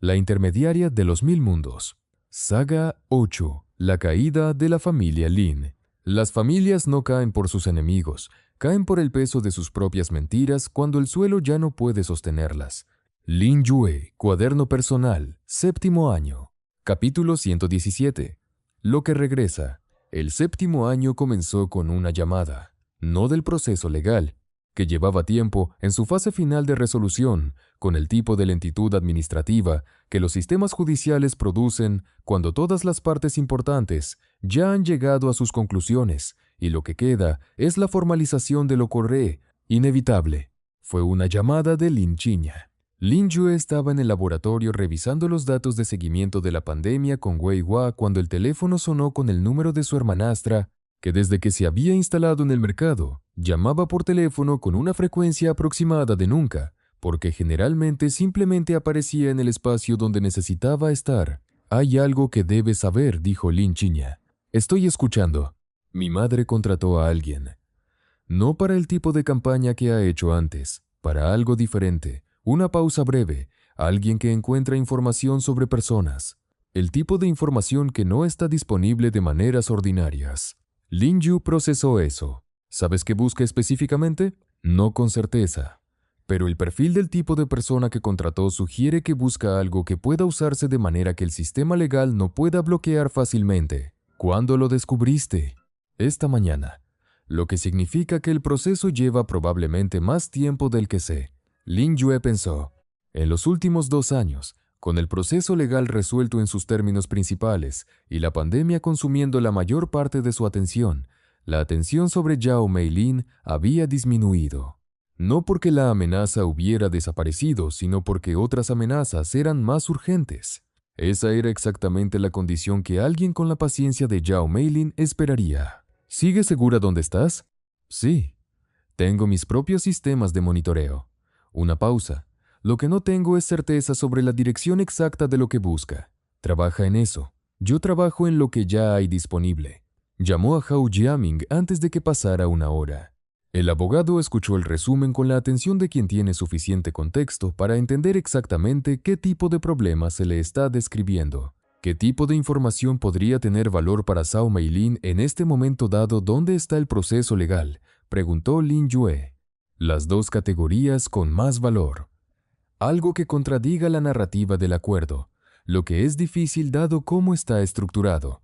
La intermediaria de los mil mundos. Saga 8. La caída de la familia Lin. Las familias no caen por sus enemigos, caen por el peso de sus propias mentiras cuando el suelo ya no puede sostenerlas. Lin Yue, cuaderno personal, séptimo año. Capítulo 117. Lo que regresa. El séptimo año comenzó con una llamada, no del proceso legal, que llevaba tiempo en su fase final de resolución, con el tipo de lentitud administrativa que los sistemas judiciales producen cuando todas las partes importantes ya han llegado a sus conclusiones y lo que queda es la formalización de lo inevitable. Fue una llamada de Lin Chiña. Lin Yue estaba en el laboratorio revisando los datos de seguimiento de la pandemia con Wei Hua cuando el teléfono sonó con el número de su hermanastra, que desde que se había instalado en el mercado, llamaba por teléfono con una frecuencia aproximada de nunca, porque generalmente simplemente aparecía en el espacio donde necesitaba estar. «Hay algo que debes saber», dijo Lin Chiña. «Estoy escuchando». Mi madre contrató a alguien. No para el tipo de campaña que ha hecho antes, para algo diferente. Una pausa breve, alguien que encuentra información sobre personas. El tipo de información que no está disponible de maneras ordinarias. Lin Yu procesó eso. ¿Sabes qué busca específicamente? No con certeza. Pero el perfil del tipo de persona que contrató sugiere que busca algo que pueda usarse de manera que el sistema legal no pueda bloquear fácilmente. ¿Cuándo lo descubriste? Esta mañana. Lo que significa que el proceso lleva probablemente más tiempo del que sé. Lin Yue pensó. En los últimos 2 años, con el proceso legal resuelto en sus términos principales y la pandemia consumiendo la mayor parte de su atención, la atención sobre Zhao Meilin había disminuido. No porque la amenaza hubiera desaparecido, sino porque otras amenazas eran más urgentes. Esa era exactamente la condición que alguien con la paciencia de Zhao Meilin esperaría. ¿Sigues segura dónde estás? Sí. Tengo mis propios sistemas de monitoreo. Una pausa. Lo que no tengo es certeza sobre la dirección exacta de lo que busca. Trabaja en eso. Yo trabajo en lo que ya hay disponible. Llamó a Hao Jiaming antes de que pasara 1 hora. El abogado escuchó el resumen con la atención de quien tiene suficiente contexto para entender exactamente qué tipo de problema se le está describiendo. ¿Qué tipo de información podría tener valor para Zhao Meilin en este momento dado? ¿Dónde está el proceso legal?, preguntó Lin Yue. Las 2 categorías con más valor. Algo que contradiga la narrativa del acuerdo, lo que es difícil dado cómo está estructurado,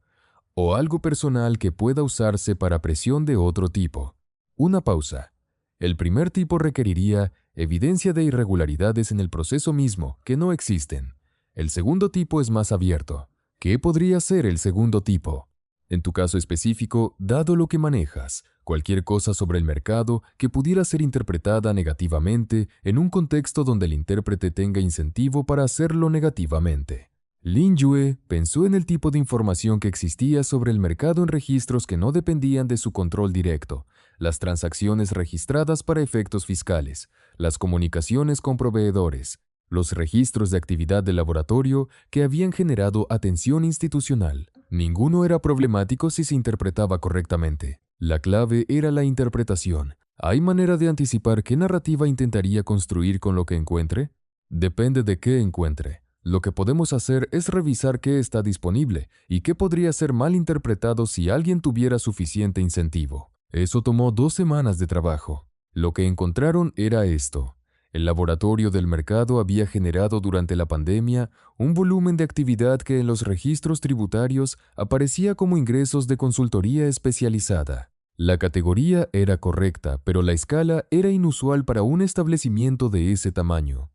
o algo personal que pueda usarse para presión de otro tipo. Una pausa. El primer tipo requeriría evidencia de irregularidades en el proceso mismo que no existen. El segundo tipo es más abierto. ¿Qué podría ser el segundo tipo? En tu caso específico, dado lo que manejas, cualquier cosa sobre el mercado que pudiera ser interpretada negativamente en un contexto donde el intérprete tenga incentivo para hacerlo negativamente. Lin Yue pensó en el tipo de información que existía sobre el mercado en registros que no dependían de su control directo, las transacciones registradas para efectos fiscales, las comunicaciones con proveedores, los registros de actividad del laboratorio que habían generado atención institucional. Ninguno era problemático si se interpretaba correctamente. La clave era la interpretación. ¿Hay manera de anticipar qué narrativa intentaría construir con lo que encuentre? Depende de qué encuentre. Lo que podemos hacer es revisar qué está disponible y qué podría ser mal interpretado si alguien tuviera suficiente incentivo. Eso tomó 2 semanas de trabajo. Lo que encontraron era esto. El laboratorio del mercado había generado durante la pandemia un volumen de actividad que en los registros tributarios aparecía como ingresos de consultoría especializada. La categoría era correcta, pero la escala era inusual para un establecimiento de ese tamaño.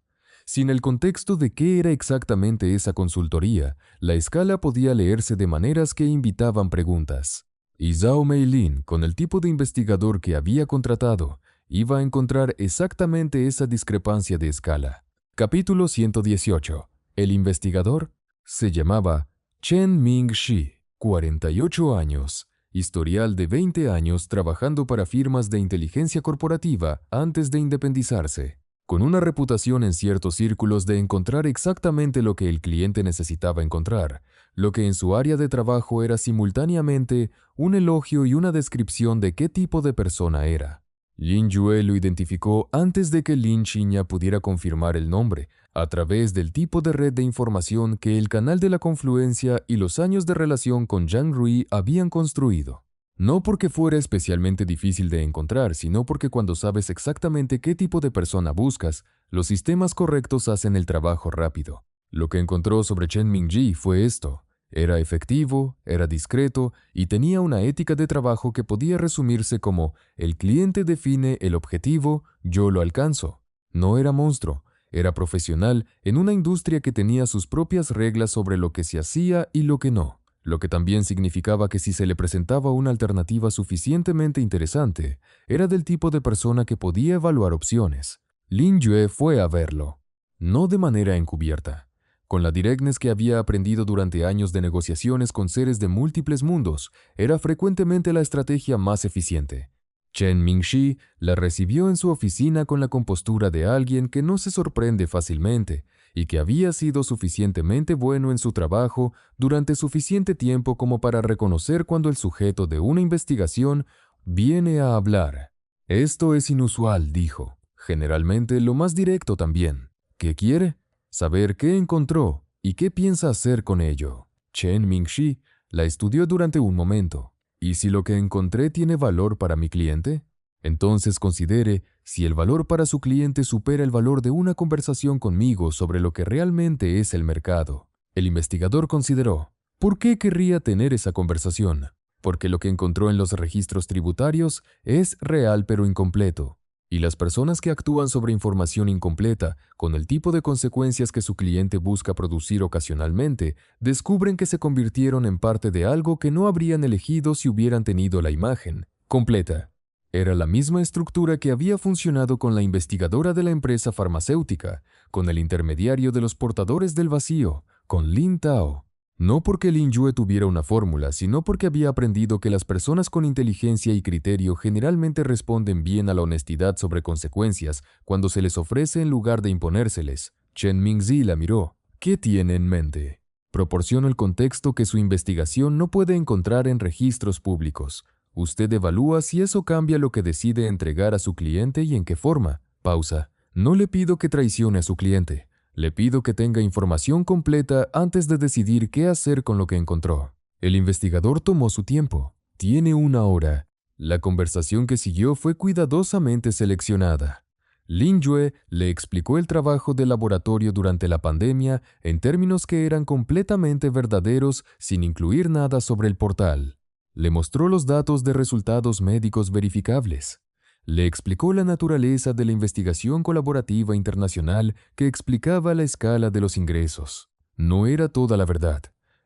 Sin el contexto de qué era exactamente esa consultoría, la escala podía leerse de maneras que invitaban preguntas. Y Zhao Meilin, con el tipo de investigador que había contratado, iba a encontrar exactamente esa discrepancia de escala. Capítulo 118. El investigador se llamaba Chen Ming-shi, 48 años, historial de 20 años trabajando para firmas de inteligencia corporativa antes de independizarse, con una reputación en ciertos círculos de encontrar exactamente lo que el cliente necesitaba encontrar, lo que en su área de trabajo era simultáneamente un elogio y una descripción de qué tipo de persona era. Lin Yue lo identificó antes de que Lin Xinya pudiera confirmar el nombre, a través del tipo de red de información que el canal de la confluencia y los años de relación con Zhang Rui habían construido. No porque fuera especialmente difícil de encontrar, sino porque cuando sabes exactamente qué tipo de persona buscas, los sistemas correctos hacen el trabajo rápido. Lo que encontró sobre Chen Mingji fue esto. Era efectivo, era discreto y tenía una ética de trabajo que podía resumirse como: el cliente define el objetivo, yo lo alcanzo. No era monstruo, era profesional en una industria que tenía sus propias reglas sobre lo que se hacía y lo que no, lo que también significaba que si se le presentaba una alternativa suficientemente interesante, era del tipo de persona que podía evaluar opciones. Lin Yue fue a verlo, no de manera encubierta. Con la directness que había aprendido durante años de negociaciones con seres de múltiples mundos, era frecuentemente la estrategia más eficiente. Chen Mingxi la recibió en su oficina con la compostura de alguien que no se sorprende fácilmente y que había sido suficientemente bueno en su trabajo durante suficiente tiempo como para reconocer cuando el sujeto de una investigación viene a hablar. Esto es inusual, dijo. Generalmente lo más directo también. ¿Qué quiere? Saber qué encontró y qué piensa hacer con ello. Chen Mingxi la estudió durante un momento. ¿Y si lo que encontré tiene valor para mi cliente? Entonces considere si el valor para su cliente supera el valor de una conversación conmigo sobre lo que realmente es el mercado. El investigador consideró: ¿por qué querría tener esa conversación? Porque lo que encontró en los registros tributarios es real pero incompleto. Y las personas que actúan sobre información incompleta, con el tipo de consecuencias que su cliente busca producir ocasionalmente, descubren que se convirtieron en parte de algo que no habrían elegido si hubieran tenido la imagen completa. Era la misma estructura que había funcionado con la investigadora de la empresa farmacéutica, con el intermediario de los portadores del vacío, con Lin Tao. No porque Lin Yue tuviera una fórmula, sino porque había aprendido que las personas con inteligencia y criterio generalmente responden bien a la honestidad sobre consecuencias cuando se les ofrece en lugar de imponérseles. Chen Mingzi la miró. ¿Qué tiene en mente? Proporciono el contexto que su investigación no puede encontrar en registros públicos. Usted evalúa si eso cambia lo que decide entregar a su cliente y en qué forma. Pausa. No le pido que traicione a su cliente. Le pido que tenga información completa antes de decidir qué hacer con lo que encontró. El investigador tomó su tiempo. Tiene 1 hora. La conversación que siguió fue cuidadosamente seleccionada. Lin Yue le explicó el trabajo del laboratorio durante la pandemia en términos que eran completamente verdaderos sin incluir nada sobre el portal. Le mostró los datos de resultados médicos verificables. Le explicó la naturaleza de la investigación colaborativa internacional que explicaba la escala de los ingresos. No era toda la verdad.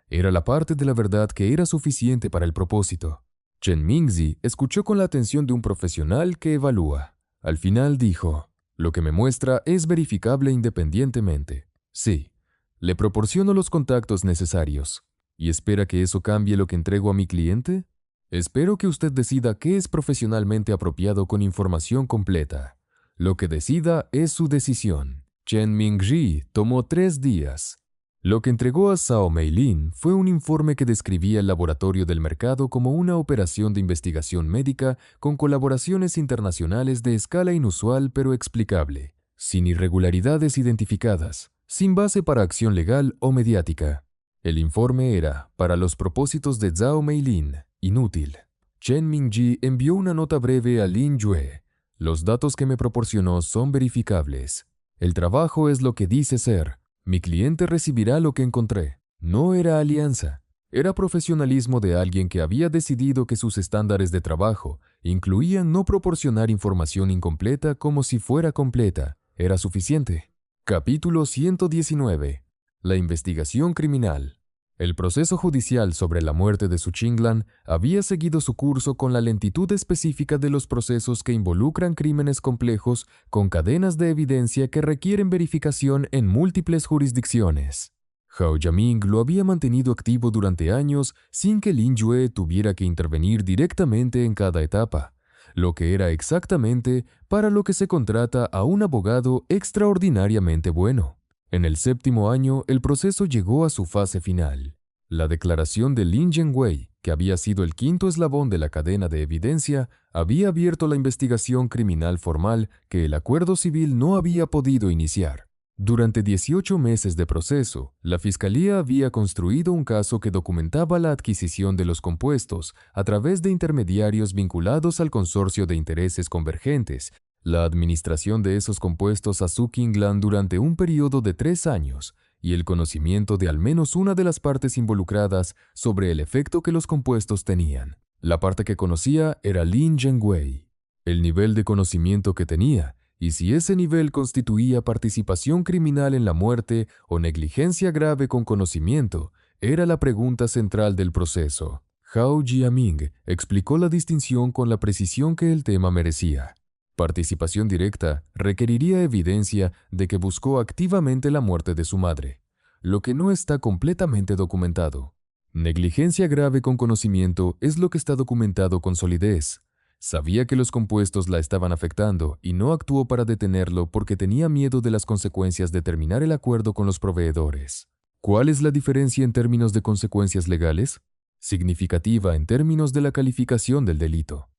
Era la parte de la verdad que era suficiente para el propósito. Chen Mingzi escuchó con la atención de un profesional que evalúa. Al final dijo: lo que me muestra es verificable independientemente. Sí, le proporciono los contactos necesarios. ¿Y espera que eso cambie lo que entrego a mi cliente? Espero que usted decida qué es profesionalmente apropiado con información completa. Lo que decida es su decisión. Chen Mingji tomó 3 días. Lo que entregó a Zhao Meilin fue un informe que describía el laboratorio del mercado como una operación de investigación médica con colaboraciones internacionales de escala inusual pero explicable, sin irregularidades identificadas, sin base para acción legal o mediática. El informe era, para los propósitos de Zhao Meilin, inútil. Chen Mingji envió una nota breve a Lin Yue. Los datos que me proporcionó son verificables. El trabajo es lo que dice ser. Mi cliente recibirá lo que encontré. No era alianza. Era profesionalismo de alguien que había decidido que sus estándares de trabajo incluían no proporcionar información incompleta como si fuera completa. Era suficiente. Capítulo 119. La investigación criminal. El proceso judicial sobre la muerte de Su Qinglan había seguido su curso con la lentitud específica de los procesos que involucran crímenes complejos con cadenas de evidencia que requieren verificación en múltiples jurisdicciones. Hao Yaming lo había mantenido activo durante años sin que Lin Yue tuviera que intervenir directamente en cada etapa, lo que era exactamente para lo que se contrata a un abogado extraordinariamente bueno. En el 7º año, el proceso llegó a su fase final. La declaración de Lin Zhenwei, que había sido el quinto eslabón de la cadena de evidencia, había abierto la investigación criminal formal que el acuerdo civil no había podido iniciar. Durante 18 meses de proceso, la Fiscalía había construido un caso que documentaba la adquisición de los compuestos a través de intermediarios vinculados al consorcio de intereses convergentes, la administración de esos compuestos a Suk Ingland durante un periodo de 3 años y el conocimiento de al menos una de las partes involucradas sobre el efecto que los compuestos tenían. La parte que conocía era Lin Zhengwei. El nivel de conocimiento que tenía, y si ese nivel constituía participación criminal en la muerte o negligencia grave con conocimiento, era la pregunta central del proceso. Hao Jiaming explicó la distinción con la precisión que el tema merecía. Participación directa requeriría evidencia de que buscó activamente la muerte de su madre, lo que no está completamente documentado. Negligencia grave con conocimiento es lo que está documentado con solidez. Sabía que los compuestos la estaban afectando y no actuó para detenerlo porque tenía miedo de las consecuencias de terminar el acuerdo con los proveedores. ¿Cuál es la diferencia en términos de consecuencias legales? Significativa en términos de la calificación del delito.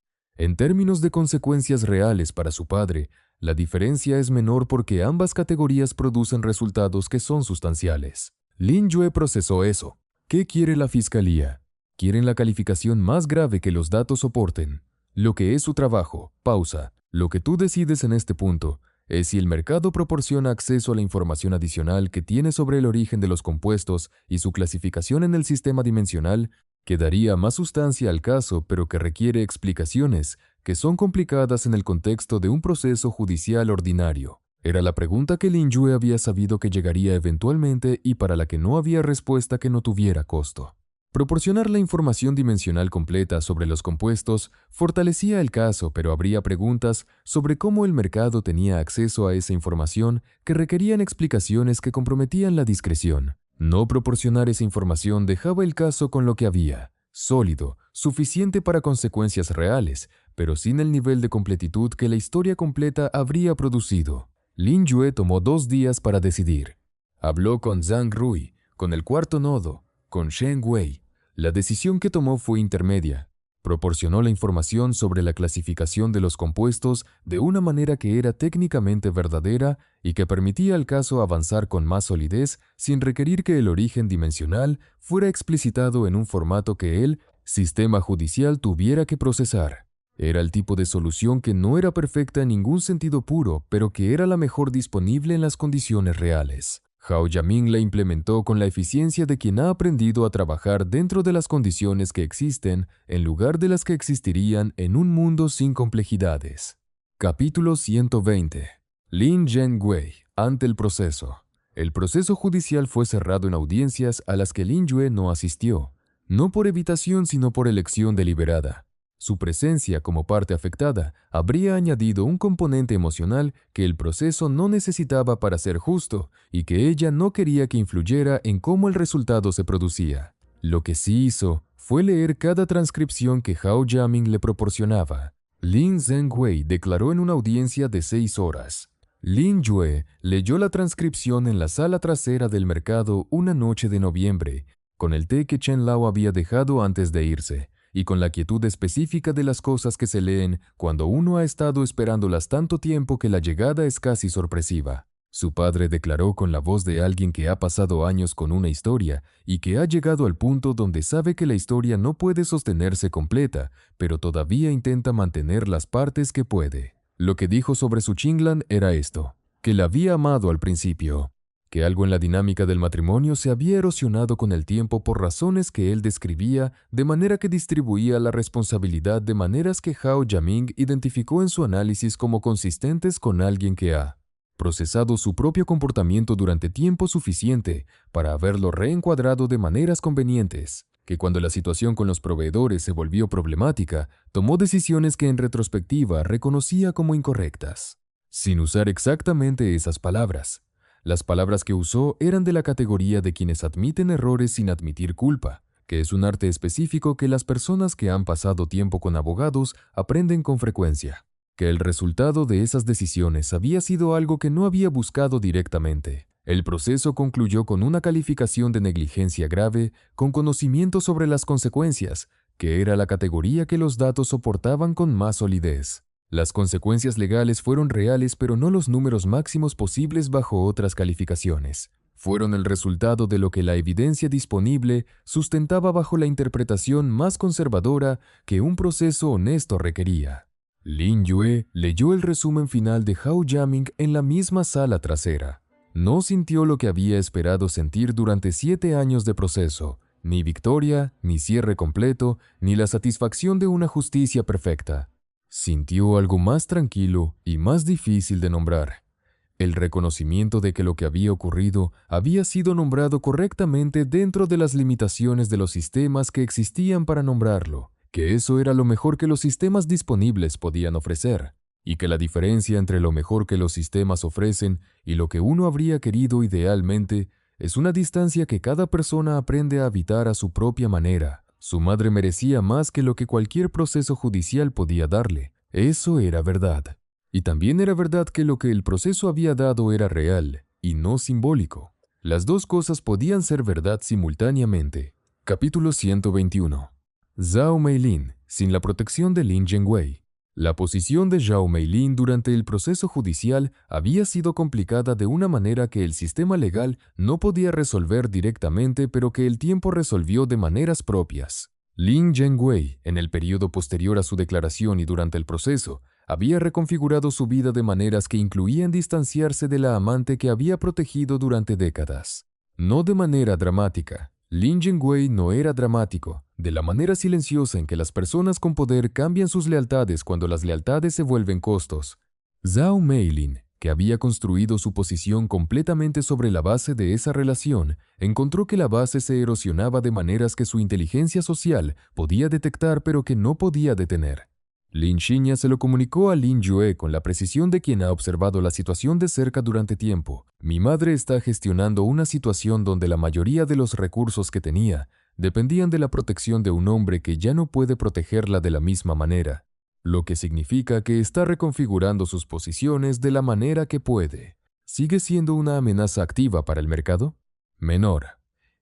En términos de consecuencias reales para su padre, la diferencia es menor porque ambas categorías producen resultados que son sustanciales. Lin Yue procesó eso. ¿Qué quiere la Fiscalía? Quieren la calificación más grave que los datos soporten. Lo que es su trabajo, pausa. Lo que tú decides en este punto es si el mercado proporciona acceso a la información adicional que tiene sobre el origen de los compuestos y su clasificación en el sistema dimensional, que daría más sustancia al caso pero que requiere explicaciones que son complicadas en el contexto de un proceso judicial ordinario. Era la pregunta que Lin Yue había sabido que llegaría eventualmente y para la que no había respuesta que no tuviera costo. Proporcionar la información dimensional completa sobre los compuestos fortalecía el caso, pero habría preguntas sobre cómo el mercado tenía acceso a esa información que requerían explicaciones que comprometían la discreción. No proporcionar esa información dejaba el caso con lo que había, sólido, suficiente para consecuencias reales, pero sin el nivel de completitud que la historia completa habría producido. Lin Yue tomó 2 días para decidir. Habló con Zhang Rui, con el cuarto nodo, con Shen Wei. La decisión que tomó fue intermedia. Proporcionó la información sobre la clasificación de los compuestos de una manera que era técnicamente verdadera y que permitía al caso avanzar con más solidez sin requerir que el origen dimensional fuera explicitado en un formato que el sistema judicial tuviera que procesar. Era el tipo de solución que no era perfecta en ningún sentido puro, pero que era la mejor disponible en las condiciones reales. Hao Jiaming la implementó con la eficiencia de quien ha aprendido a trabajar dentro de las condiciones que existen en lugar de las que existirían en un mundo sin complejidades. Capítulo 120. Lin Zhengwei, ante el proceso. El proceso judicial fue cerrado en audiencias a las que Lin Yue no asistió, no por evitación sino por elección deliberada. Su presencia como parte afectada habría añadido un componente emocional que el proceso no necesitaba para ser justo y que ella no quería que influyera en cómo el resultado se producía. Lo que sí hizo fue leer cada transcripción que Hao Jiaming le proporcionaba. Lin Zhengwei declaró en una audiencia de 6 horas. Lin Yue leyó la transcripción en la sala trasera del mercado una noche de noviembre, con el té que Chen Lao había dejado antes de irse, y con la quietud específica de las cosas que se leen cuando uno ha estado esperándolas tanto tiempo que la llegada es casi sorpresiva. Su padre declaró con la voz de alguien que ha pasado años con una historia y que ha llegado al punto donde sabe que la historia no puede sostenerse completa, pero todavía intenta mantener las partes que puede. Lo que dijo sobre su Qinglan era esto, que la había amado al principio, que algo en la dinámica del matrimonio se había erosionado con el tiempo por razones que él describía, de manera que distribuía la responsabilidad de maneras que Hao Jiaming identificó en su análisis como consistentes con alguien que ha procesado su propio comportamiento durante tiempo suficiente para haberlo reencuadrado de maneras convenientes, que cuando la situación con los proveedores se volvió problemática, tomó decisiones que en retrospectiva reconocía como incorrectas, sin usar exactamente esas palabras. Las palabras que usó eran de la categoría de quienes admiten errores sin admitir culpa, que es un arte específico que las personas que han pasado tiempo con abogados aprenden con frecuencia, que el resultado de esas decisiones había sido algo que no había buscado directamente. El proceso concluyó con una calificación de negligencia grave con conocimiento sobre las consecuencias, que era la categoría que los datos soportaban con más solidez. Las consecuencias legales fueron reales, pero no los números máximos posibles bajo otras calificaciones. Fueron el resultado de lo que la evidencia disponible sustentaba bajo la interpretación más conservadora que un proceso honesto requería. Lin Yue leyó el resumen final de Hao Yaming en la misma sala trasera. No sintió lo que había esperado sentir durante 7 años de proceso, ni victoria, ni cierre completo, ni la satisfacción de una justicia perfecta. Sintió algo más tranquilo y más difícil de nombrar. El reconocimiento de que lo que había ocurrido había sido nombrado correctamente dentro de las limitaciones de los sistemas que existían para nombrarlo, que eso era lo mejor que los sistemas disponibles podían ofrecer, y que la diferencia entre lo mejor que los sistemas ofrecen y lo que uno habría querido idealmente es una distancia que cada persona aprende a habitar a su propia manera. Su madre merecía más que lo que cualquier proceso judicial podía darle. Eso era verdad. Y también era verdad que lo que el proceso había dado era real, y no simbólico. Las dos cosas podían ser verdad simultáneamente. Capítulo 121. Zhao Meilin, sin la protección de Lin Zhengwei. La posición de Zhao Meilin durante el proceso judicial había sido complicada de una manera que el sistema legal no podía resolver directamente, pero que el tiempo resolvió de maneras propias. Lin Zhengwei, en el periodo posterior a su declaración y durante el proceso, había reconfigurado su vida de maneras que incluían distanciarse de la amante que había protegido durante décadas. No de manera dramática. Lin Zhengwei no era dramático, de la manera silenciosa en que las personas con poder cambian sus lealtades cuando las lealtades se vuelven costos. Zhao Meilin, que había construido su posición completamente sobre la base de esa relación, encontró que la base se erosionaba de maneras que su inteligencia social podía detectar pero que no podía detener. Lin Xinya se lo comunicó a Lin Yue con la precisión de quien ha observado la situación de cerca durante tiempo. Mi madre está gestionando una situación donde la mayoría de los recursos que tenía dependían de la protección de un hombre que ya no puede protegerla de la misma manera, lo que significa que está reconfigurando sus posiciones de la manera que puede. ¿Sigue siendo una amenaza activa para el mercado? Menor.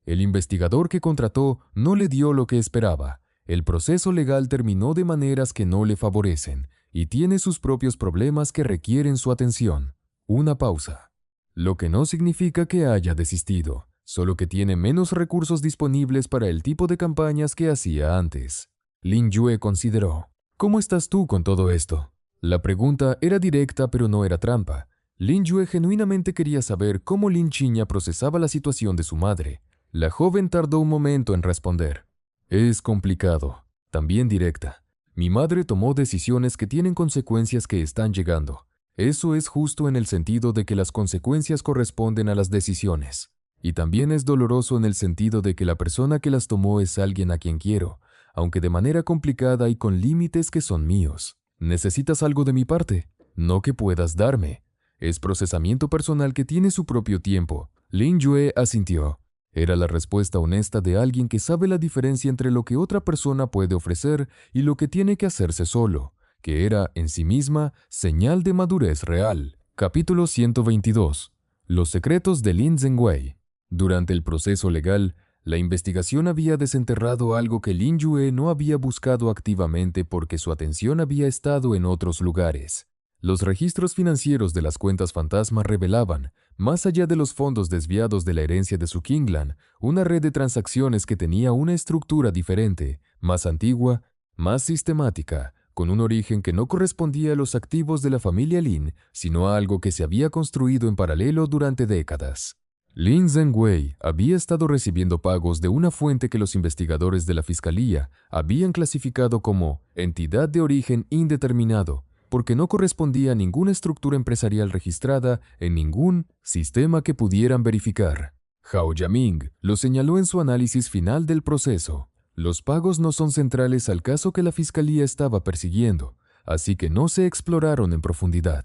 El investigador que contrató no le dio lo que esperaba. El proceso legal terminó de maneras que no le favorecen y tiene sus propios problemas que requieren su atención. Una pausa. Lo que no significa que haya desistido, solo que tiene menos recursos disponibles para el tipo de campañas que hacía antes. Lin Yue consideró: ¿cómo estás tú con todo esto? La pregunta era directa pero no era trampa. Lin Yue genuinamente quería saber cómo Lin Xinya procesaba la situación de su madre. La joven tardó un momento en responder. Es complicado, también directa. Mi madre tomó decisiones que tienen consecuencias que están llegando. Eso es justo en el sentido de que las consecuencias corresponden a las decisiones. Y también es doloroso en el sentido de que la persona que las tomó es alguien a quien quiero, aunque de manera complicada y con límites que son míos. ¿Necesitas algo de mi parte? No que puedas darme. Es procesamiento personal que tiene su propio tiempo. Lin Yue asintió. Era la respuesta honesta de alguien que sabe la diferencia entre lo que otra persona puede ofrecer y lo que tiene que hacerse solo, que era, en sí misma, señal de madurez real. Capítulo 122. Los secretos de Lin Zhengwei. Durante el proceso legal, la investigación había desenterrado algo que Lin Yue no había buscado activamente porque su atención había estado en otros lugares. Los registros financieros de las cuentas fantasma revelaban, más allá de los fondos desviados de la herencia de su Kinglan, una red de transacciones que tenía una estructura diferente, más antigua, más sistemática, con un origen que no correspondía a los activos de la familia Lin, sino a algo que se había construido en paralelo durante décadas. Lin Zhengwei había estado recibiendo pagos de una fuente que los investigadores de la Fiscalía habían clasificado como entidad de origen indeterminado, porque no correspondía a ninguna estructura empresarial registrada en ningún sistema que pudieran verificar. Hao Yaming lo señaló en su análisis final del proceso. Los pagos no son centrales al caso que la Fiscalía estaba persiguiendo, así que no se exploraron en profundidad,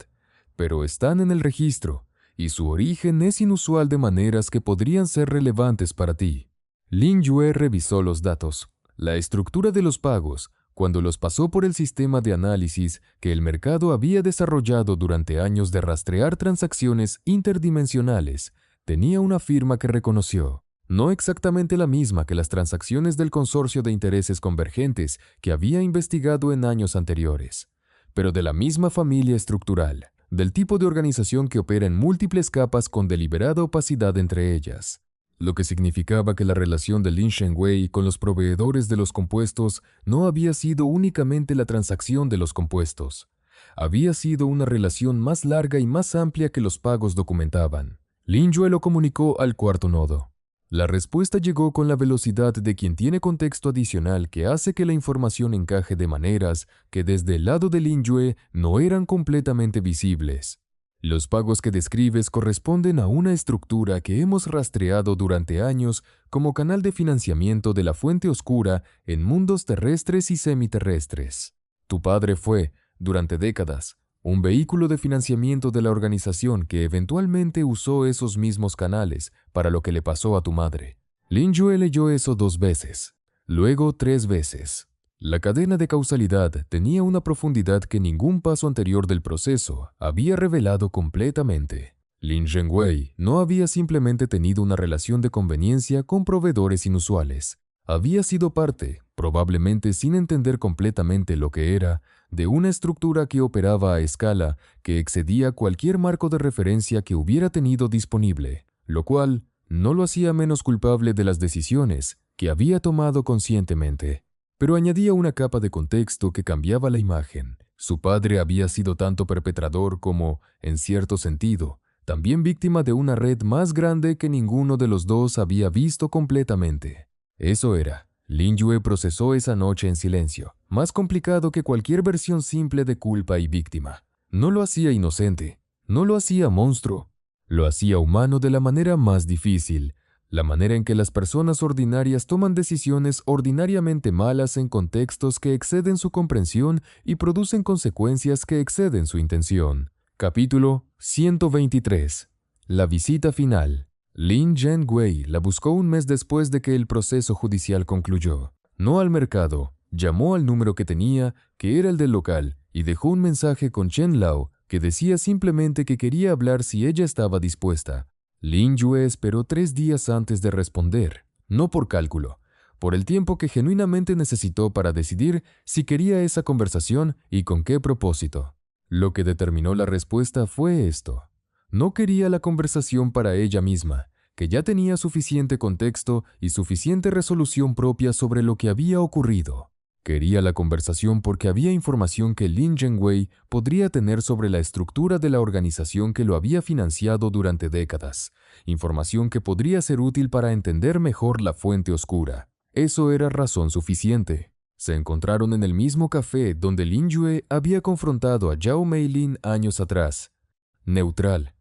pero están en el registro, y su origen es inusual de maneras que podrían ser relevantes para ti. Lin Yue revisó los datos. La estructura de los pagos, cuando los pasó por el sistema de análisis que el mercado había desarrollado durante años de rastrear transacciones interdimensionales, tenía una firma que reconoció, no exactamente la misma que las transacciones del consorcio de intereses convergentes que había investigado en años anteriores, pero de la misma familia estructural, del tipo de organización que opera en múltiples capas con deliberada opacidad entre ellas, lo que significaba que la relación de Lin Shenwei con los proveedores de los compuestos no había sido únicamente la transacción de los compuestos. Había sido una relación más larga y más amplia que los pagos documentaban. Lin Yue lo comunicó al cuarto nodo. La respuesta llegó con la velocidad de quien tiene contexto adicional que hace que la información encaje de maneras que desde el lado de Lin Yue no eran completamente visibles. Los pagos que describes corresponden a una estructura que hemos rastreado durante años como canal de financiamiento de la fuente oscura en mundos terrestres y semiterrestres. Tu padre fue, durante décadas, un vehículo de financiamiento de la organización que eventualmente usó esos mismos canales para lo que le pasó a tu madre. Lin Yue leyó eso 2 veces, luego 3 veces. La cadena de causalidad tenía una profundidad que ningún paso anterior del proceso había revelado completamente. Lin Shenwei no había simplemente tenido una relación de conveniencia con proveedores inusuales. Había sido parte, probablemente sin entender completamente lo que era, de una estructura que operaba a escala que excedía cualquier marco de referencia que hubiera tenido disponible, lo cual no lo hacía menos culpable de las decisiones que había tomado conscientemente. Pero añadía una capa de contexto que cambiaba la imagen. Su padre había sido tanto perpetrador como, en cierto sentido, también víctima de una red más grande que ninguno de los dos había visto completamente. Eso era. Lin Yue procesó esa noche en silencio, más complicado que cualquier versión simple de culpa y víctima. No lo hacía inocente, no lo hacía monstruo, lo hacía humano de la manera más difícil, la manera en que las personas ordinarias toman decisiones ordinariamente malas en contextos que exceden su comprensión y producen consecuencias que exceden su intención. Capítulo 123. La visita final. Lin Shenwei la buscó un mes después de que el proceso judicial concluyó. No al mercado, llamó al número que tenía, que era el del local, y dejó un mensaje con Chen Lao que decía simplemente que quería hablar si ella estaba dispuesta. Lin Yue esperó 3 días antes de responder, no por cálculo, por el tiempo que genuinamente necesitó para decidir si quería esa conversación y con qué propósito. Lo que determinó la respuesta fue esto. No quería la conversación para ella misma, que ya tenía suficiente contexto y suficiente resolución propia sobre lo que había ocurrido. Quería la conversación porque había información que Lin Shenwei podría tener sobre la estructura de la organización que lo había financiado durante décadas, información que podría ser útil para entender mejor la fuente oscura. Eso era razón suficiente. Se encontraron en el mismo café donde Lin Yue había confrontado a Zhao Meilin años atrás. Neutral.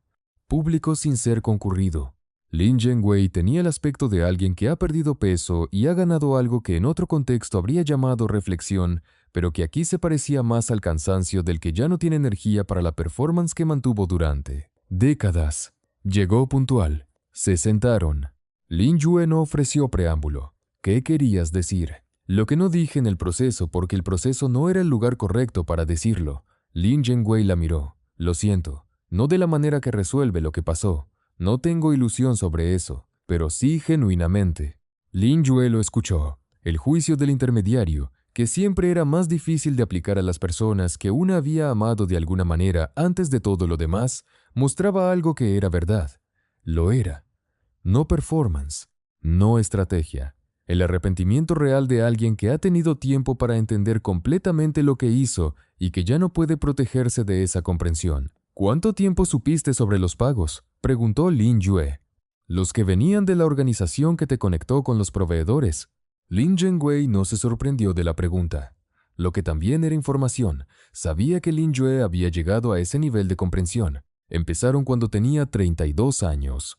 Público sin ser concurrido. Lin Shenwei tenía el aspecto de alguien que ha perdido peso y ha ganado algo que en otro contexto habría llamado reflexión, pero que aquí se parecía más al cansancio del que ya no tiene energía para la performance que mantuvo durante décadas. Llegó puntual. Se sentaron. Lin Yue no ofreció preámbulo. ¿Qué querías decir? Lo que no dije en el proceso porque el proceso no era el lugar correcto para decirlo. Lin Shenwei la miró. Lo siento. No de la manera que resuelve lo que pasó. No tengo ilusión sobre eso, pero sí genuinamente. Lin Yue lo escuchó. El juicio del intermediario, que siempre era más difícil de aplicar a las personas que una había amado de alguna manera antes de todo lo demás, mostraba algo que era verdad. Lo era. No performance, no estrategia. El arrepentimiento real de alguien que ha tenido tiempo para entender completamente lo que hizo y que ya no puede protegerse de esa comprensión. ¿Cuánto tiempo supiste sobre los pagos?, preguntó Lin Yue. Los que venían de la organización que te conectó con los proveedores. Lin Shenwei no se sorprendió de la pregunta. Lo que también era información. Sabía que Lin Yue había llegado a ese nivel de comprensión. Empezaron cuando tenía 32 años.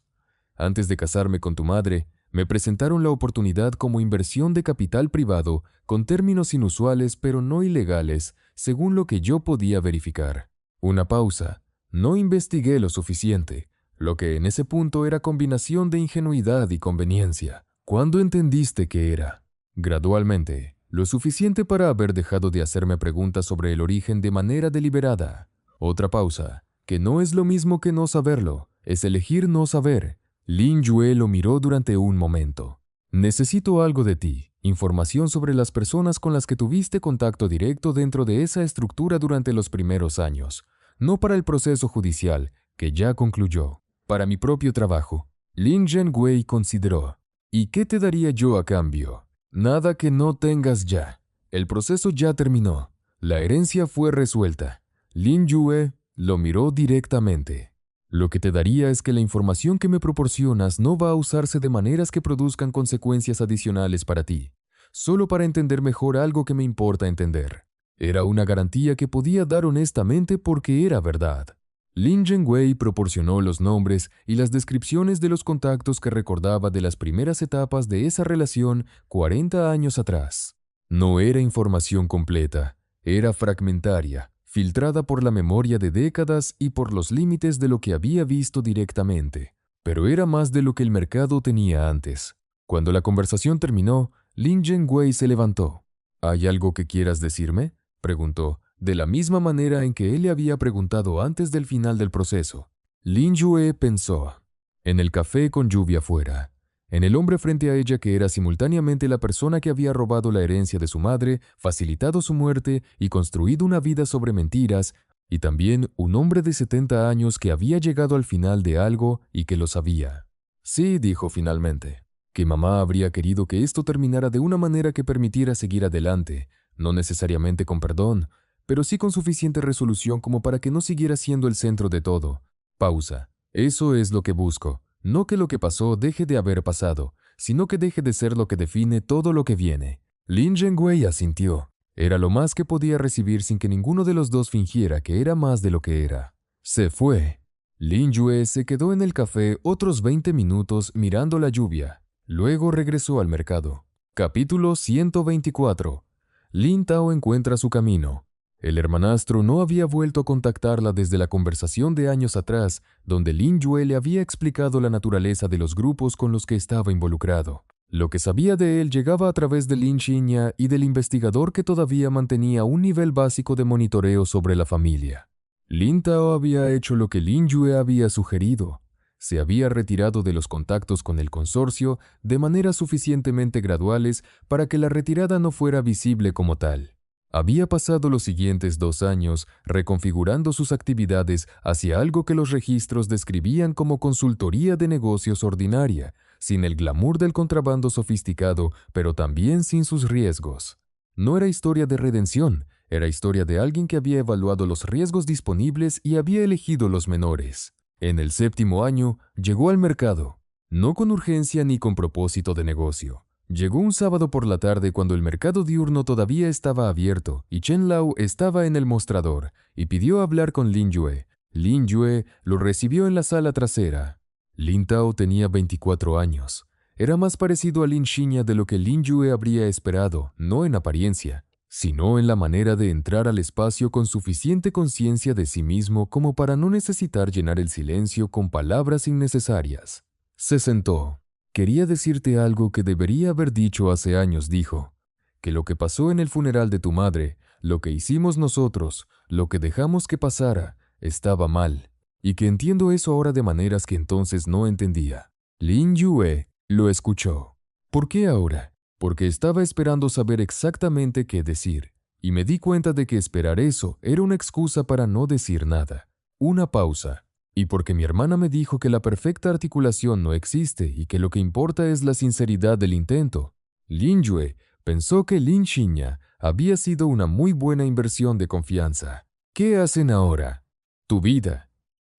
Antes de casarme con tu madre, me presentaron la oportunidad como inversión de capital privado con términos inusuales pero no ilegales, según lo que yo podía verificar. Una pausa. No investigué lo suficiente, lo que en ese punto era combinación de ingenuidad y conveniencia. ¿Cuándo entendiste que era? Gradualmente, lo suficiente para haber dejado de hacerme preguntas sobre el origen de manera deliberada. Otra pausa, que no es lo mismo que no saberlo, es elegir no saber. Lin Yue lo miró durante un momento. Necesito algo de ti, información sobre las personas con las que tuviste contacto directo dentro de esa estructura durante los primeros años, no para el proceso judicial, que ya concluyó, para mi propio trabajo. Lin Zhenwei consideró. ¿Y qué te daría yo a cambio? Nada que no tengas ya. El proceso ya terminó. La herencia fue resuelta. Lin Yue lo miró directamente. Lo que te daría es que la información que me proporcionas no va a usarse de maneras que produzcan consecuencias adicionales para ti, solo para entender mejor algo que me importa entender. Era una garantía que podía dar honestamente porque era verdad. Lin Zhenwei proporcionó los nombres y las descripciones de los contactos que recordaba de las primeras etapas de esa relación 40 años atrás. No era información completa, era fragmentaria, filtrada por la memoria de décadas y por los límites de lo que había visto directamente. Pero era más de lo que el mercado tenía antes. Cuando la conversación terminó, Lin Zhenwei se levantó. ¿Hay algo que quieras decirme?, preguntó, de la misma manera en que él le había preguntado antes del final del proceso. Lin Yue pensó. En el café con lluvia fuera. En el hombre frente a ella que era simultáneamente la persona que había robado la herencia de su madre, facilitado su muerte y construido una vida sobre mentiras, y también un hombre de 70 años que había llegado al final de algo y que lo sabía. Sí, dijo finalmente, que mamá habría querido que esto terminara de una manera que permitiera seguir adelante, no necesariamente con perdón, pero sí con suficiente resolución como para que no siguiera siendo el centro de todo. Pausa. Eso es lo que busco. No que lo que pasó deje de haber pasado, sino que deje de ser lo que define todo lo que viene. Lin Zhenwei asintió. Era lo más que podía recibir sin que ninguno de los dos fingiera que era más de lo que era. Se fue. Lin Yue se quedó en el café otros 20 minutos mirando la lluvia. Luego regresó al mercado. Capítulo 124. Lin Tao encuentra su camino. El hermanastro no había vuelto a contactarla desde la conversación de años atrás, donde Lin Yue le había explicado la naturaleza de los grupos con los que estaba involucrado. Lo que sabía de él llegaba a través de Lin Xinya y del investigador que todavía mantenía un nivel básico de monitoreo sobre la familia. Lin Tao había hecho lo que Lin Yue había sugerido. Se había retirado de los contactos con el consorcio de maneras suficientemente graduales para que la retirada no fuera visible como tal. Había pasado los siguientes 2 años reconfigurando sus actividades hacia algo que los registros describían como consultoría de negocios ordinaria, sin el glamour del contrabando sofisticado, pero también sin sus riesgos. No era historia de redención, era historia de alguien que había evaluado los riesgos disponibles y había elegido los menores. En el 7º año, llegó al mercado, no con urgencia ni con propósito de negocio. Llegó un sábado por la tarde cuando el mercado diurno todavía estaba abierto y Chen Lao estaba en el mostrador y pidió hablar con Lin Yue. Lin Yue lo recibió en la sala trasera. Lin Tao tenía 24 años. Era más parecido a Lin Xinya de lo que Lin Yue habría esperado, no en apariencia, sino en la manera de entrar al espacio con suficiente conciencia de sí mismo como para no necesitar llenar el silencio con palabras innecesarias. Se sentó. Quería decirte algo que debería haber dicho hace años, dijo. Que lo que pasó en el funeral de tu madre, lo que hicimos nosotros, lo que dejamos que pasara, estaba mal. Y que entiendo eso ahora de maneras que entonces no entendía. Lin Yue lo escuchó. ¿Por qué ahora? Porque estaba esperando saber exactamente qué decir. Y me di cuenta de que esperar eso era una excusa para no decir nada. Una pausa. Y porque mi hermana me dijo que la perfecta articulación no existe y que lo que importa es la sinceridad del intento. Lin Yue pensó que Lin Xinya había sido una muy buena inversión de confianza. ¿Qué hacen ahora? Tu vida.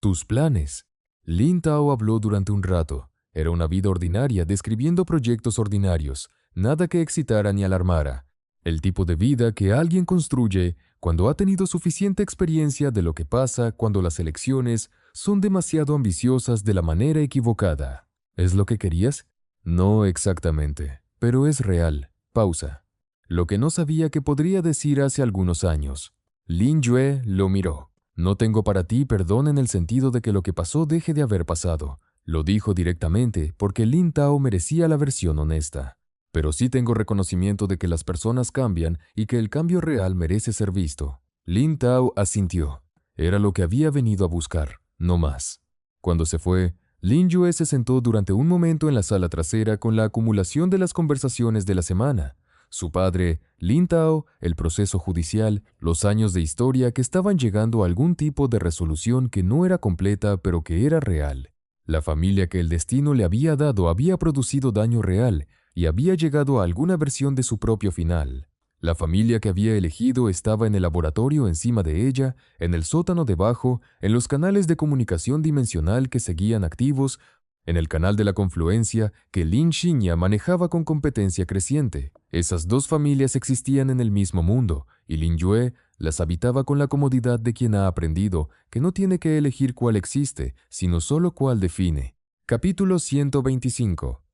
Tus planes. Lin Tao habló durante un rato. Era una vida ordinaria describiendo proyectos ordinarios, nada que excitara ni alarmara. El tipo de vida que alguien construye cuando ha tenido suficiente experiencia de lo que pasa cuando las elecciones son demasiado ambiciosas de la manera equivocada. ¿Es lo que querías? No exactamente, pero es real. Pausa. Lo que no sabía que podría decir hace algunos años. Lin Yue lo miró. No tengo para ti perdón en el sentido de que lo que pasó deje de haber pasado. Lo dijo directamente porque Lin Tao merecía la versión honesta. Pero sí tengo reconocimiento de que las personas cambian y que el cambio real merece ser visto. Lin Tao asintió. Era lo que había venido a buscar, no más. Cuando se fue, Lin Yue se sentó durante un momento en la sala trasera con la acumulación de las conversaciones de la semana. Su padre, Lin Tao, el proceso judicial, los años de historia que estaban llegando a algún tipo de resolución que no era completa pero que era real. La familia que el destino le había dado había producido daño real y había llegado a alguna versión de su propio final. La familia que había elegido estaba en el laboratorio encima de ella, en el sótano debajo, en los canales de comunicación dimensional que seguían activos, en el canal de la confluencia que Lin Xinya manejaba con competencia creciente. Esas dos familias existían en el mismo mundo, y Lin Yue las habitaba con la comodidad de quien ha aprendido que no tiene que elegir cuál existe, sino solo cuál define. Capítulo 125.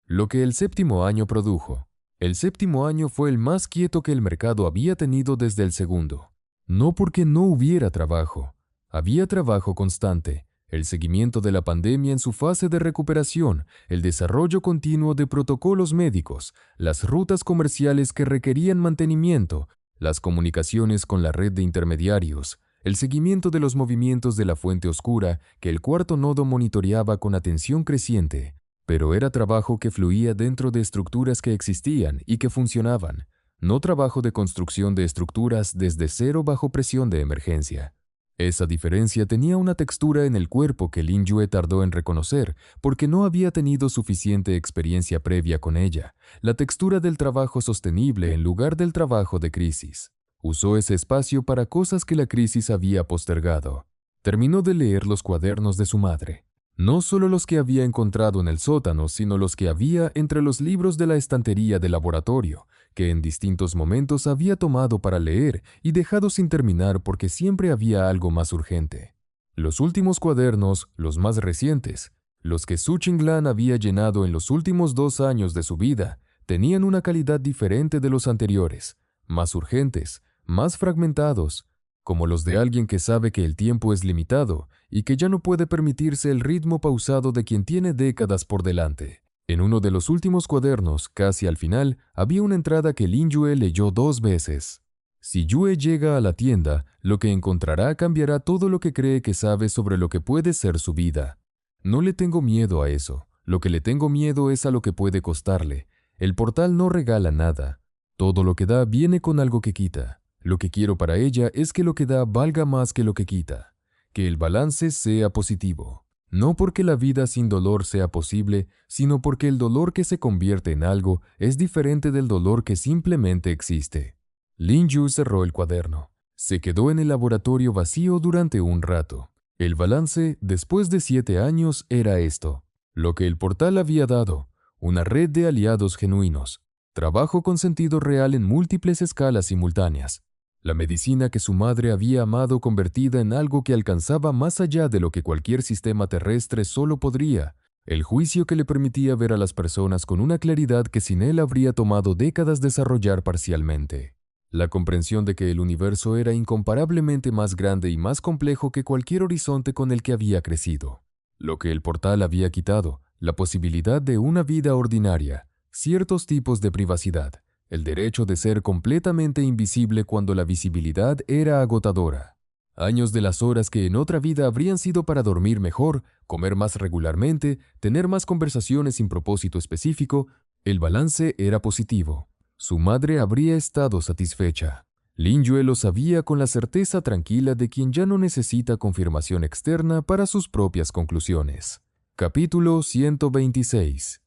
Lo que el séptimo año produjo. El séptimo año fue el más quieto que el mercado había tenido desde el segundo. No porque no hubiera trabajo. Había trabajo constante. El seguimiento de la pandemia en su fase de recuperación, el desarrollo continuo de protocolos médicos, las rutas comerciales que requerían mantenimiento, las comunicaciones con la red de intermediarios, el seguimiento de los movimientos de la fuente oscura que el cuarto nodo monitoreaba con atención creciente. Pero era trabajo que fluía dentro de estructuras que existían y que funcionaban, no trabajo de construcción de estructuras desde cero bajo presión de emergencia. Esa diferencia tenía una textura en el cuerpo que Lin Yue tardó en reconocer porque no había tenido suficiente experiencia previa con ella, la textura del trabajo sostenible en lugar del trabajo de crisis. Usó ese espacio para cosas que la crisis había postergado. Terminó de leer los cuadernos de su madre. No solo los que había encontrado en el sótano, sino los que había entre los libros de la estantería del laboratorio, que en distintos momentos había tomado para leer y dejado sin terminar porque siempre había algo más urgente. Los últimos cuadernos, los más recientes, los que Su Chinglan había llenado en los últimos 2 años de su vida, tenían una calidad diferente de los anteriores, más urgentes, más fragmentados, como los de alguien que sabe que el tiempo es limitado y que ya no puede permitirse el ritmo pausado de quien tiene décadas por delante. En uno de los últimos cuadernos, casi al final, había una entrada que Lin Yue leyó 2 veces. Si Yue llega a la tienda, lo que encontrará cambiará todo lo que cree que sabe sobre lo que puede ser su vida. No le tengo miedo a eso. Lo que le tengo miedo es a lo que puede costarle. El portal no regala nada. Todo lo que da viene con algo que quita. Lo que quiero para ella es que lo que da valga más que lo que quita, que el balance sea positivo. No porque la vida sin dolor sea posible, sino porque el dolor que se convierte en algo es diferente del dolor que simplemente existe. Lin Yu cerró el cuaderno. Se quedó en el laboratorio vacío durante un rato. El balance, después de 7 años, era esto. Lo que el portal había dado, una red de aliados genuinos, trabajo con sentido real en múltiples escalas simultáneas. La medicina que su madre había amado convertida en algo que alcanzaba más allá de lo que cualquier sistema terrestre solo podría. El juicio que le permitía ver a las personas con una claridad que sin él habría tomado décadas desarrollar parcialmente. La comprensión de que el universo era incomparablemente más grande y más complejo que cualquier horizonte con el que había crecido. Lo que el portal había quitado, la posibilidad de una vida ordinaria, ciertos tipos de privacidad, el derecho de ser completamente invisible cuando la visibilidad era agotadora. Años de las horas que en otra vida habrían sido para dormir mejor, comer más regularmente, tener más conversaciones sin propósito específico, el balance era positivo. Su madre habría estado satisfecha. Lin Yue lo sabía con la certeza tranquila de quien ya no necesita confirmación externa para sus propias conclusiones. Capítulo 126.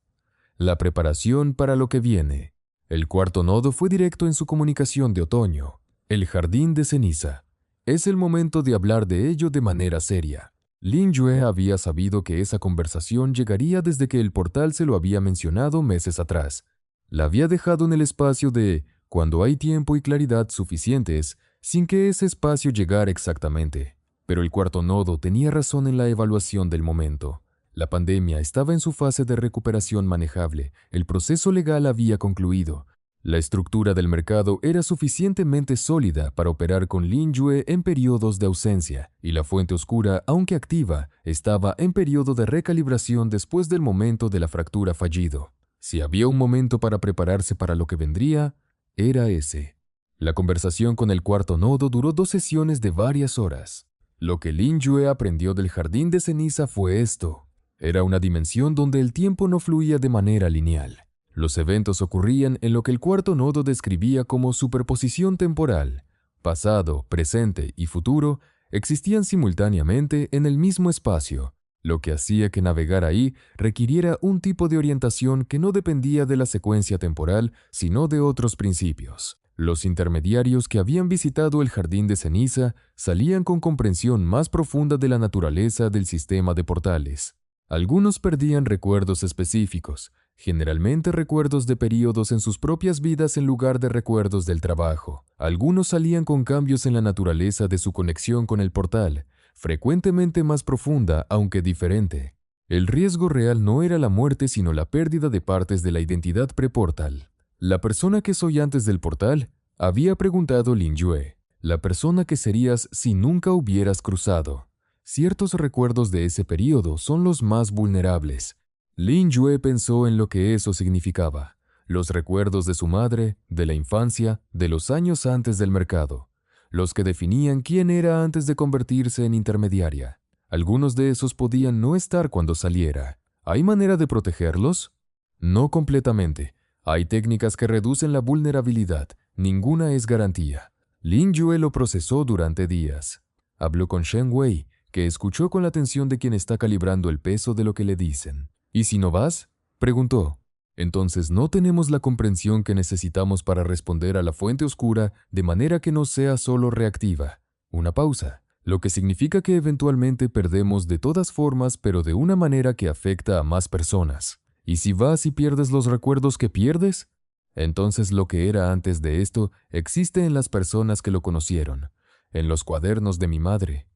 La preparación para lo que viene. El cuarto nodo fue directo en su comunicación de otoño. El jardín de ceniza. Es el momento de hablar de ello de manera seria. Lin Yue había sabido que esa conversación llegaría desde que el portal se lo había mencionado meses atrás. La había dejado en el espacio de cuando hay tiempo y claridad suficientes, sin que ese espacio llegara exactamente. Pero el cuarto nodo tenía razón en la evaluación del momento. La pandemia estaba en su fase de recuperación manejable, el proceso legal había concluido. La estructura del mercado era suficientemente sólida para operar con Lin Yue en periodos de ausencia, y la fuente oscura, aunque activa, estaba en periodo de recalibración después del momento de la fractura fallido. Si había un momento para prepararse para lo que vendría, era ese. La conversación con el cuarto nodo duró 2 sesiones de varias horas. Lo que Lin Yue aprendió del jardín de ceniza fue esto. Era una dimensión donde el tiempo no fluía de manera lineal. Los eventos ocurrían en lo que el cuarto nodo describía como superposición temporal. Pasado, presente y futuro existían simultáneamente en el mismo espacio, lo que hacía que navegar ahí requiriera un tipo de orientación que no dependía de la secuencia temporal, sino de otros principios. Los intermediarios que habían visitado el jardín de ceniza salían con comprensión más profunda de la naturaleza del sistema de portales. Algunos perdían recuerdos específicos, generalmente recuerdos de períodos en sus propias vidas en lugar de recuerdos del trabajo. Algunos salían con cambios en la naturaleza de su conexión con el portal, frecuentemente más profunda aunque diferente. El riesgo real no era la muerte sino la pérdida de partes de la identidad preportal. La persona que soy antes del portal, había preguntado Lin Yue, la persona que serías si nunca hubieras cruzado. Ciertos recuerdos de ese período son los más vulnerables. Lin Yue pensó en lo que eso significaba. Los recuerdos de su madre, de la infancia, de los años antes del mercado. Los que definían quién era antes de convertirse en intermediaria. Algunos de esos podían no estar cuando saliera. ¿Hay manera de protegerlos? No completamente. Hay técnicas que reducen la vulnerabilidad. Ninguna es garantía. Lin Yue lo procesó durante días. Habló con Shen Wei, que escuchó con la atención de quien está calibrando el peso de lo que le dicen. ¿Y si no vas?, preguntó. Entonces no tenemos la comprensión que necesitamos para responder a la fuente oscura de manera que no sea solo reactiva. Una pausa, lo que significa que eventualmente perdemos de todas formas, pero de una manera que afecta a más personas. ¿Y si vas y pierdes los recuerdos que pierdes? Entonces lo que era antes de esto existe en las personas que lo conocieron, en los cuadernos de mi madre,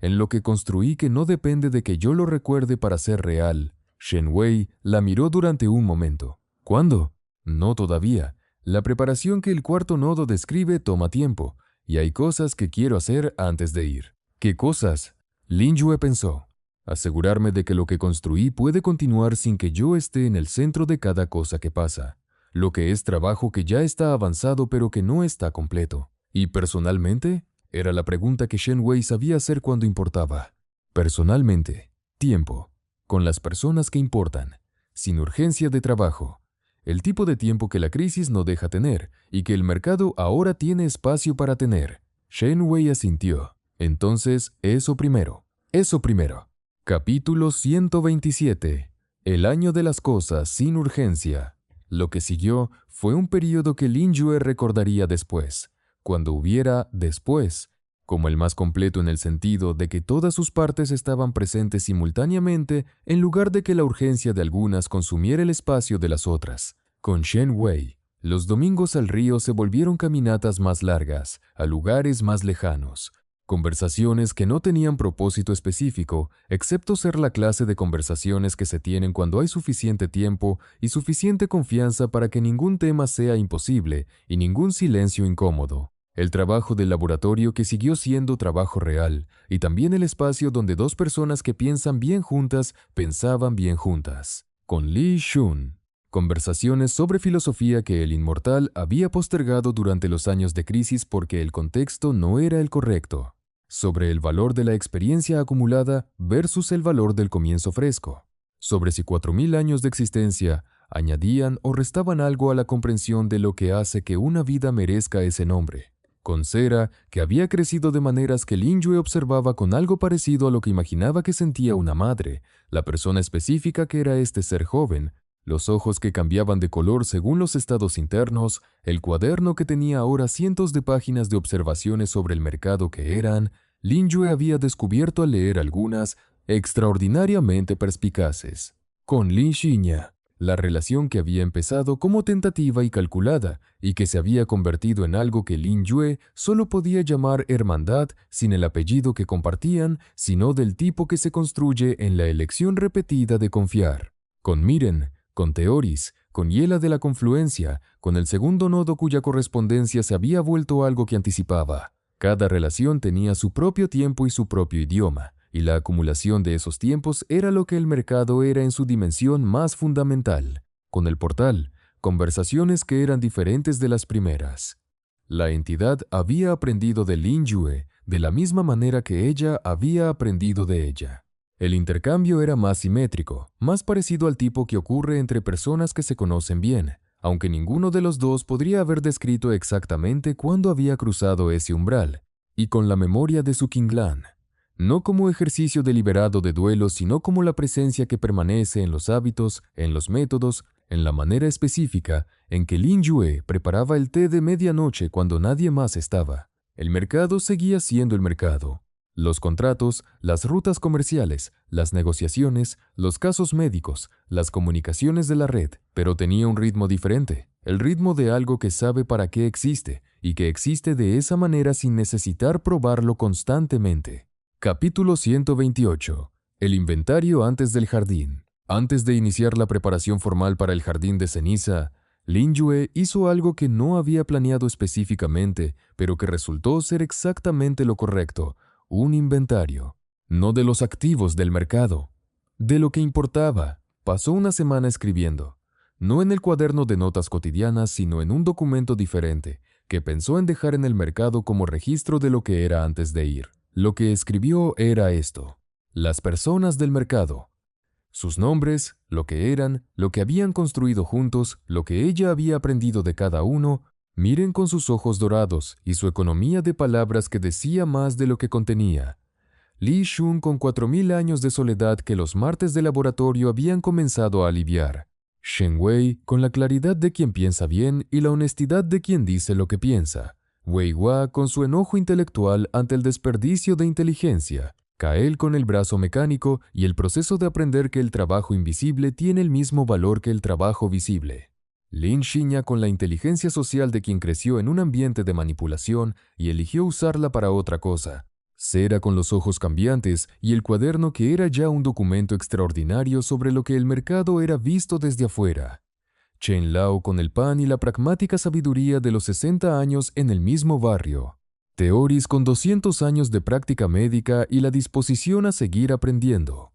en lo que construí que no depende de que yo lo recuerde para ser real. Shen Wei la miró durante un momento. ¿Cuándo? No todavía. La preparación que el cuarto nodo describe toma tiempo, y hay cosas que quiero hacer antes de ir. ¿Qué cosas? Lin Yue pensó. Asegurarme de que lo que construí puede continuar sin que yo esté en el centro de cada cosa que pasa. Lo que es trabajo que ya está avanzado pero que no está completo. ¿Y personalmente? Era la pregunta que Shen Wei sabía hacer cuando importaba. Personalmente, tiempo. Con las personas que importan, sin urgencia de trabajo. El tipo de tiempo que la crisis no deja tener y que el mercado ahora tiene espacio para tener. Shen Wei asintió. Entonces, eso primero. Eso primero. Capítulo 127. El año de las cosas sin urgencia. Lo que siguió fue un período que Lin Yue recordaría después, cuando hubiera después, como el más completo en el sentido de que todas sus partes estaban presentes simultáneamente en lugar de que la urgencia de algunas consumiera el espacio de las otras. Con Shen Wei, los domingos al río se volvieron caminatas más largas, a lugares más lejanos. Conversaciones que no tenían propósito específico, excepto ser la clase de conversaciones que se tienen cuando hay suficiente tiempo y suficiente confianza para que ningún tema sea imposible y ningún silencio incómodo. El trabajo del laboratorio que siguió siendo trabajo real, y también el espacio donde dos personas que piensan bien juntas pensaban bien juntas. Con Li Shun. Conversaciones sobre filosofía que el inmortal había postergado durante los años de crisis porque el contexto no era el correcto. Sobre el valor de la experiencia acumulada versus el valor del comienzo fresco. Sobre si 4000 años de existencia añadían o restaban algo a la comprensión de lo que hace que una vida merezca ese nombre. Con cera, que había crecido de maneras que Lin Yue observaba con algo parecido a lo que imaginaba que sentía una madre, la persona específica que era este ser joven, los ojos que cambiaban de color según los estados internos, el cuaderno que tenía ahora cientos de páginas de observaciones sobre el mercado que eran, Lin Yue había descubierto al leer algunas extraordinariamente perspicaces. Con Lin Xinya, la relación que había empezado como tentativa y calculada y que se había convertido en algo que Lin Yue solo podía llamar hermandad sin el apellido que compartían, sino del tipo que se construye en la elección repetida de confiar. Con Miren, con Teoris, con Hiela de la Confluencia, con el segundo nodo cuya correspondencia se había vuelto algo que anticipaba. Cada relación tenía su propio tiempo y su propio idioma, y la acumulación de esos tiempos era lo que el mercado era en su dimensión más fundamental. Con el portal, conversaciones que eran diferentes de las primeras. La entidad había aprendido de Lin Yue de la misma manera que ella había aprendido de ella. El intercambio era más simétrico, más parecido al tipo que ocurre entre personas que se conocen bien, aunque ninguno de los dos podría haber descrito exactamente cuándo había cruzado ese umbral, y con la memoria de su Kinglan, no como ejercicio deliberado de duelo, sino como la presencia que permanece en los hábitos, en los métodos, en la manera específica en que Lin Yue preparaba el té de medianoche cuando nadie más estaba. El mercado seguía siendo el mercado. Los contratos, las rutas comerciales, las negociaciones, los casos médicos, las comunicaciones de la red, pero tenía un ritmo diferente, el ritmo de algo que sabe para qué existe y que existe de esa manera sin necesitar probarlo constantemente. Capítulo 128. El inventario antes del jardín. Antes de iniciar la preparación formal para el jardín de ceniza, Lin Yue hizo algo que no había planeado específicamente, pero que resultó ser exactamente lo correcto: un inventario. No de los activos del mercado, de lo que importaba. Pasó una semana escribiendo, no en el cuaderno de notas cotidianas, sino en un documento diferente, que pensó en dejar en el mercado como registro de lo que era antes de ir. Lo que escribió era esto: las personas del mercado. Sus nombres, lo que eran, lo que habían construido juntos, lo que ella había aprendido de cada uno. Miren con sus ojos dorados y su economía de palabras que decía más de lo que contenía. Li Shun con 4000 años de soledad que los martes de laboratorio habían comenzado a aliviar. Shen Wei con la claridad de quien piensa bien y la honestidad de quien dice lo que piensa. Wei Hua con su enojo intelectual ante el desperdicio de inteligencia. Kael con el brazo mecánico y el proceso de aprender que el trabajo invisible tiene el mismo valor que el trabajo visible. Lin Xinya con la inteligencia social de quien creció en un ambiente de manipulación y eligió usarla para otra cosa. Cera con los ojos cambiantes y el cuaderno que era ya un documento extraordinario sobre lo que el mercado era visto desde afuera. Chen Lao con el pan y la pragmática sabiduría de los 60 años en el mismo barrio. Teoris con 200 años de práctica médica y la disposición a seguir aprendiendo.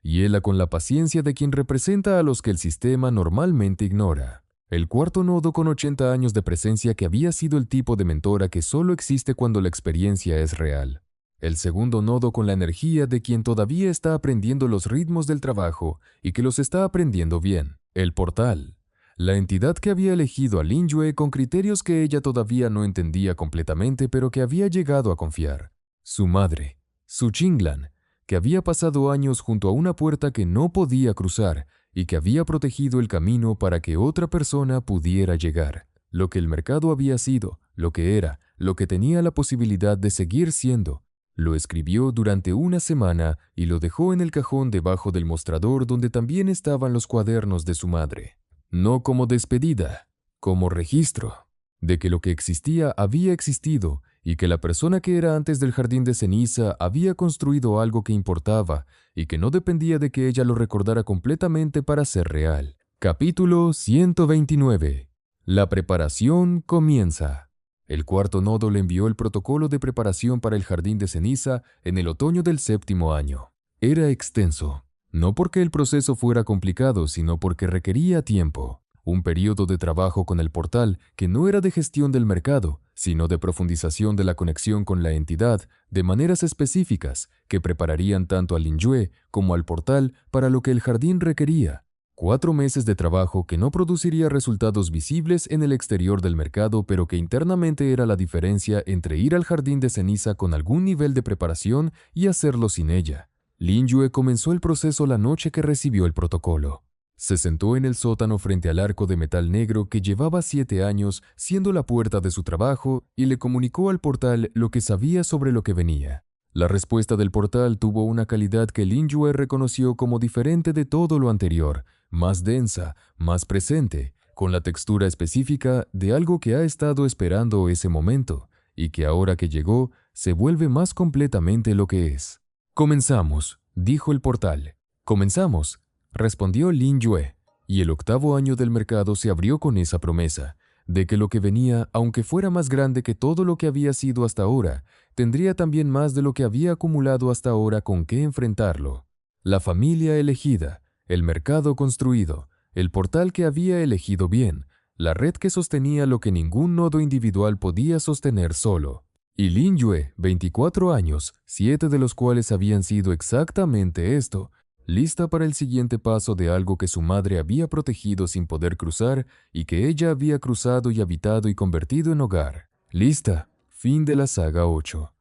Yela con la paciencia de quien representa a los que el sistema normalmente ignora. El cuarto nodo con 80 años de presencia que había sido el tipo de mentora que solo existe cuando la experiencia es real. El segundo nodo con la energía de quien todavía está aprendiendo los ritmos del trabajo y que los está aprendiendo bien. El portal. La entidad que había elegido a Lin Yue con criterios que ella todavía no entendía completamente, pero que había llegado a confiar. Su madre, su Qinglan, que había pasado años junto a una puerta que no podía cruzar y que había protegido el camino para que otra persona pudiera llegar. Lo que el mercado había sido, lo que era, lo que tenía la posibilidad de seguir siendo. Lo escribió durante una semana y lo dejó en el cajón debajo del mostrador donde también estaban los cuadernos de su madre. No como despedida, como registro de que lo que existía había existido y que la persona que era antes del jardín de ceniza había construido algo que importaba y que no dependía de que ella lo recordara completamente para ser real. Capítulo 129. La preparación comienza. El cuarto nodo le envió el protocolo de preparación para el jardín de ceniza en el otoño del 7º año. Era extenso. No porque el proceso fuera complicado, sino porque requería tiempo. Un periodo de trabajo con el portal que no era de gestión del mercado, sino de profundización de la conexión con la entidad, de maneras específicas que prepararían tanto a Lin Yue como al portal para lo que el jardín requería. 4 meses de trabajo que no produciría resultados visibles en el exterior del mercado, pero que internamente era la diferencia entre ir al jardín de ceniza con algún nivel de preparación y hacerlo sin ella. Lin Yue comenzó el proceso la noche que recibió el protocolo. Se sentó en el sótano frente al arco de metal negro que llevaba 7 años siendo la puerta de su trabajo y le comunicó al portal lo que sabía sobre lo que venía. La respuesta del portal tuvo una calidad que Lin Yue reconoció como diferente de todo lo anterior, más densa, más presente, con la textura específica de algo que ha estado esperando ese momento y que ahora que llegó se vuelve más completamente lo que es. «Comenzamos», dijo el portal. «Comenzamos», respondió Lin Yue, y el 8º año del mercado se abrió con esa promesa, de que lo que venía, aunque fuera más grande que todo lo que había sido hasta ahora, tendría también más de lo que había acumulado hasta ahora con qué enfrentarlo. La familia elegida, el mercado construido, el portal que había elegido bien, la red que sostenía lo que ningún nodo individual podía sostener solo. Y Lin Yue, 24 años, 7 de los cuales habían sido exactamente esto, lista para el siguiente paso de algo que su madre había protegido sin poder cruzar y que ella había cruzado y habitado y convertido en hogar. Lista. Fin de la saga 8.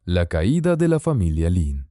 La caída de la familia Lin.